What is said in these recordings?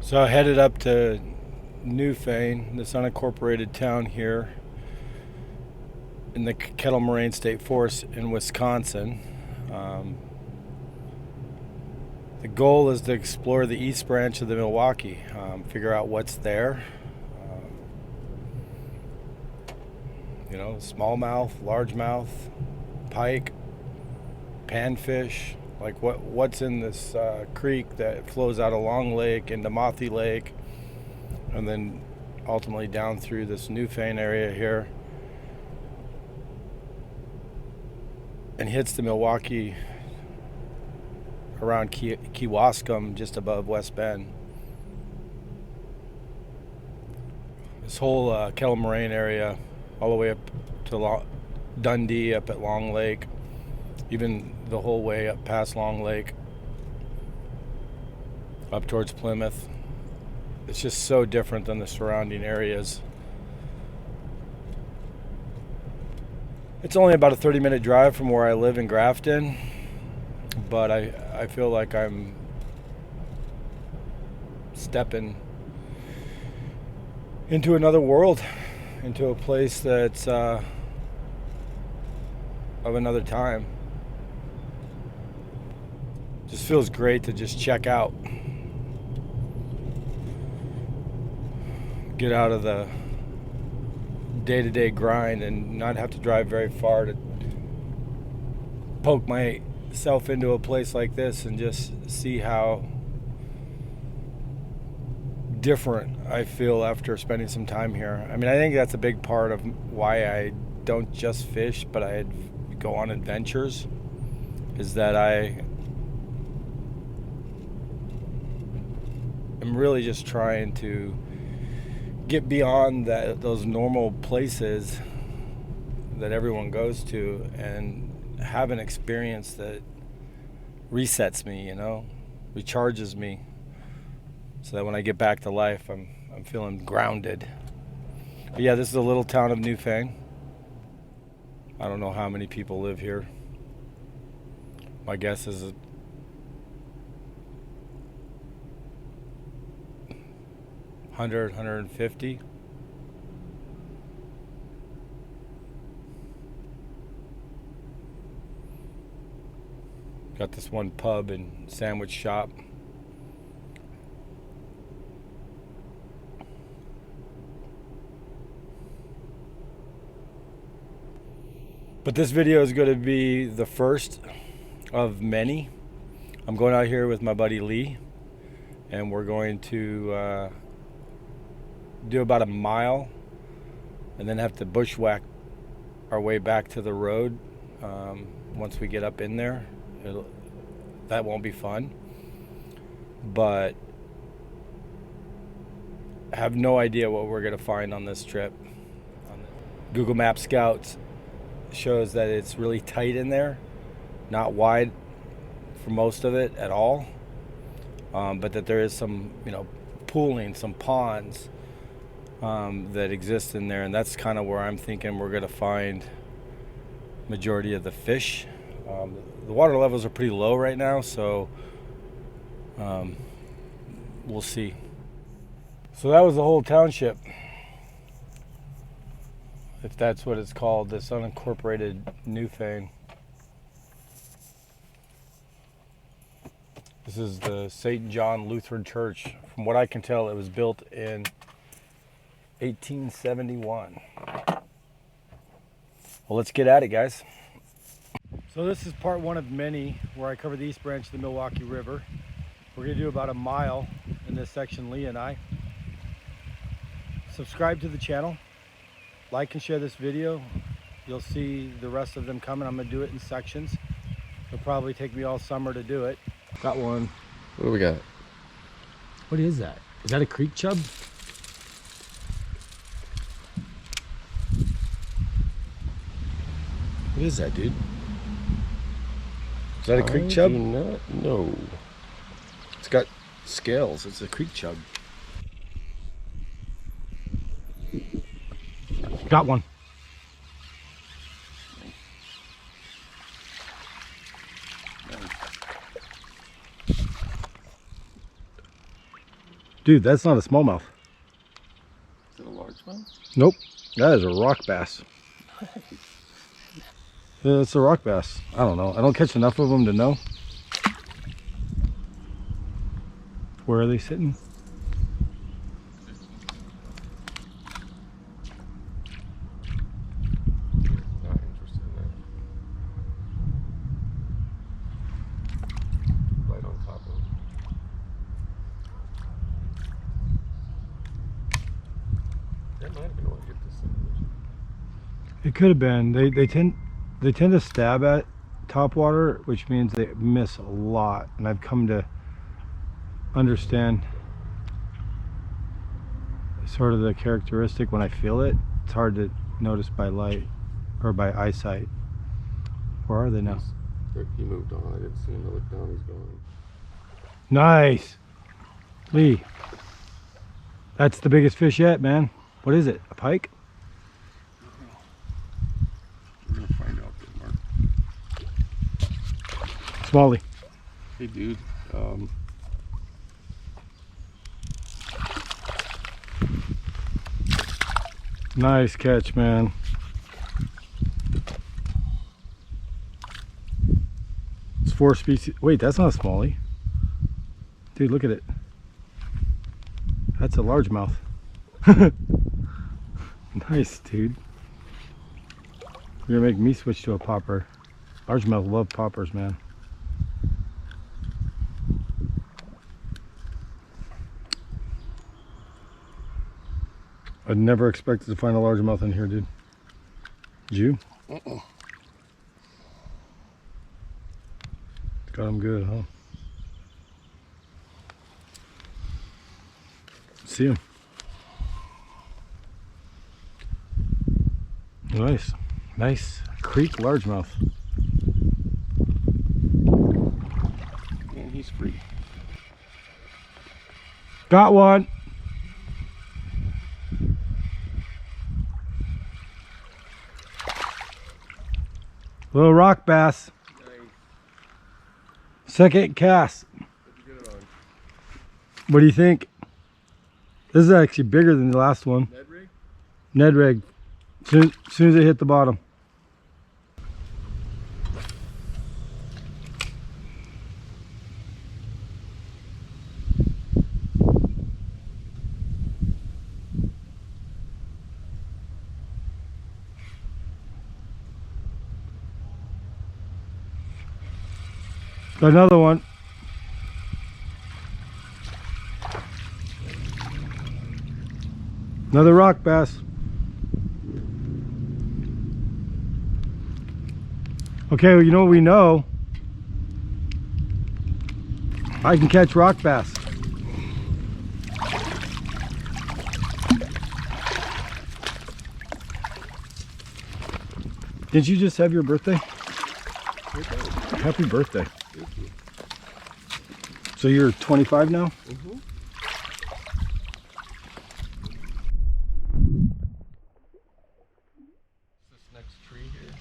So I headed up to New Fane, this unincorporated town here in the Kettle Moraine State Forest in Wisconsin. The goal is to explore the east branch of the Milwaukee, figure out what's there. Smallmouth, largemouth, pike, panfish, like what's in this creek that flows out of Long Lake into Mothy Lake, and then ultimately down through this New Fane area here, and hits the Milwaukee around Kewaskum, just above West Bend. This whole Kettle Moraine area, all the way up to Dundee, up at Long Lake, even the whole way up past Long Lake, up towards Plymouth. It's just so different than the surrounding areas. It's only about a 30-minute drive from where I live in Grafton, but I feel like I'm stepping into another world, into a place that's of another time. Just feels great to just check out, get out of the day-to-day grind and not have to drive very far to poke myself into a place like this and just see how different I feel after spending some time here. I mean, I think that's a big part of why I don't just fish, but I go on adventures, is that I am really just trying to get beyond those normal places that everyone goes to and have an experience that resets me, recharges me, so that when I get back to life, I'm feeling grounded. But yeah, this is a little town of New Fane. I don't know how many people live here. My guess is 100, 150. Got this one pub and sandwich shop. But this video is going to be the first of many. I'm going out here with my buddy Lee, and we're going to do about a mile and then have to bushwhack our way back to the road. Once we get up in there, that won't be fun, but I have no idea what we're going to find on this trip. Google Map Scouts shows that it's really tight in there, not wide for most of it at all, but that there is some pooling, some ponds that exist in there, and that's kind of where I'm thinking we're going to find majority of the fish. The water levels are pretty low right now, so we'll see. So that was the whole township, if that's what it's called, this unincorporated New Fane. This is the St. John Lutheran Church. From what I can tell, it was built in 1871. Well, let's get at it, guys. So this is part one of many where I cover the east branch of the Milwaukee River. We're going to do about a mile in this section, Lee and I. Subscribe to the channel. Like and share this video. You'll see the rest of them coming. I'm going to do it in sections. It'll probably take me all summer to do it. Got one. What do we got? What is that? Is that a creek chub? What is that, dude? Is that a creek chub? I do not know. It's got scales. It's a creek chub. Got one. Dude, that's not a smallmouth. Is it a largemouth? Nope. That is a rock bass. Yeah, it's a rock bass. I don't know. I don't catch enough of them to know. Where are they sitting? Not interested in that. Right on top of it. That might have been what hit this thing. It could have been. They tend to stab at top water, which means they miss a lot. And I've come to understand sort of the characteristic when I feel it. It's hard to notice by light or by eyesight. Where are they now? He moved on. I didn't see him. I looked down. He's gone. Nice, Lee. That's the biggest fish yet, man. What is it? A pike? We're gonna find out there, Mark. Smalley. Hey, dude. Nice catch, man. It's 4 species. Wait, that's not a smallie. Dude, look at it. That's a largemouth. Nice, dude. You're gonna make me switch to a popper. Largemouth love poppers, man. I'd never expected to find a largemouth in here, dude. Did you? Got him good, huh? See him. Nice. Nice creek largemouth. Man, he's free. Got one. Little rock bass. Nice. Second cast. Good on. What do you think? This is actually bigger than the last one. Ned rig? Ned rig. Soon as it hit the bottom. Got another one. Another rock bass. Okay, well, you know what we know? I can catch rock bass. Did you just have your birthday? Happy birthday. Thank you. So you're 25 now? Mm-hmm. This next tree here.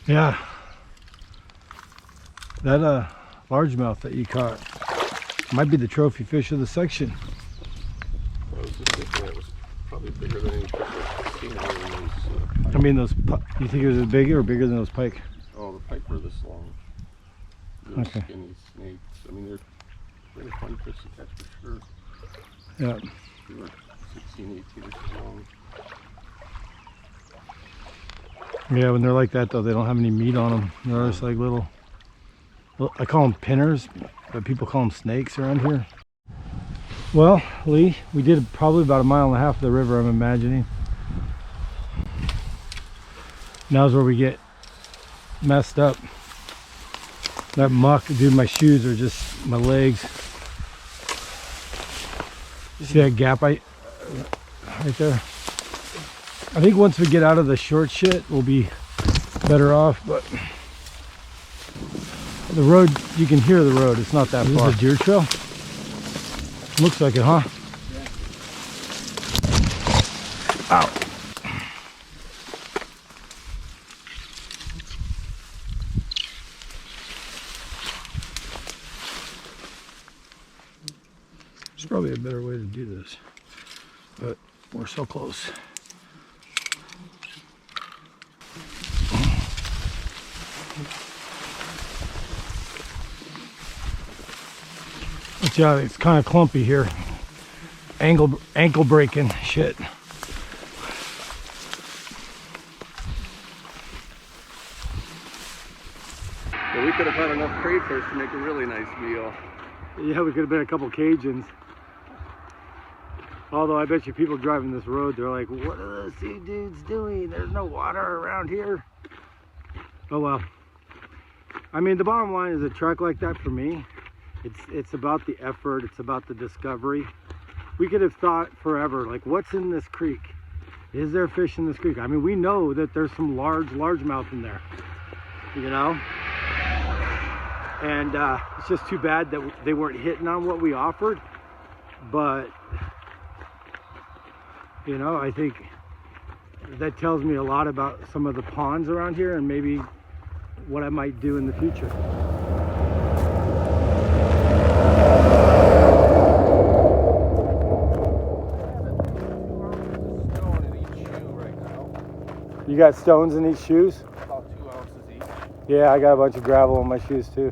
Yeah. That largemouth that you caught might be the trophy fish of the section. I was just thinking that was probably bigger than any fish I've seen here in those. I mean, you think it was bigger or bigger than those pike? Oh, the pike were this long. Those Okay. skinny snakes. I mean, they're fun fish to catch for sure. Yeah. They were 16, 18 inches long. Yeah, when they're like that though, they don't have any meat on them. They're just like little, I call them pinners, but people call them snakes around here. Well, Lee, we did probably about 1.5 miles of the river, I'm imagining. Now's where we get messed up. That muck, dude, my shoes are just, my legs. You see that gap right there? I think once we get out of the short shit, we'll be better off, but The road, you can hear the road. It's not that far. Is this a deer trail? Looks like it, huh? Yeah. Ow. There's probably a better way to do this, but we're so close. Watch out, it's kind of clumpy here. Ankle breaking shit. Yeah, we could have had enough crayfish to make a really nice meal. Yeah, we could have been a couple Cajuns. Although I bet you people driving this road, they're like, what are those two dudes doing? There's no water around here. Oh well. I mean, the bottom line is a trek like that for me, it's about the effort, it's about the discovery. We could have thought forever, like, what's in this creek? Is there fish in this creek? I mean, we know that there's some largemouth in there, you know? And it's just too bad that they weren't hitting on what we offered. But, you know, I think that tells me a lot about some of the ponds around here and maybe what I might do in the future. You got stones in each shoes? About 2 ounces each. Yeah, I got a bunch of gravel in my shoes too.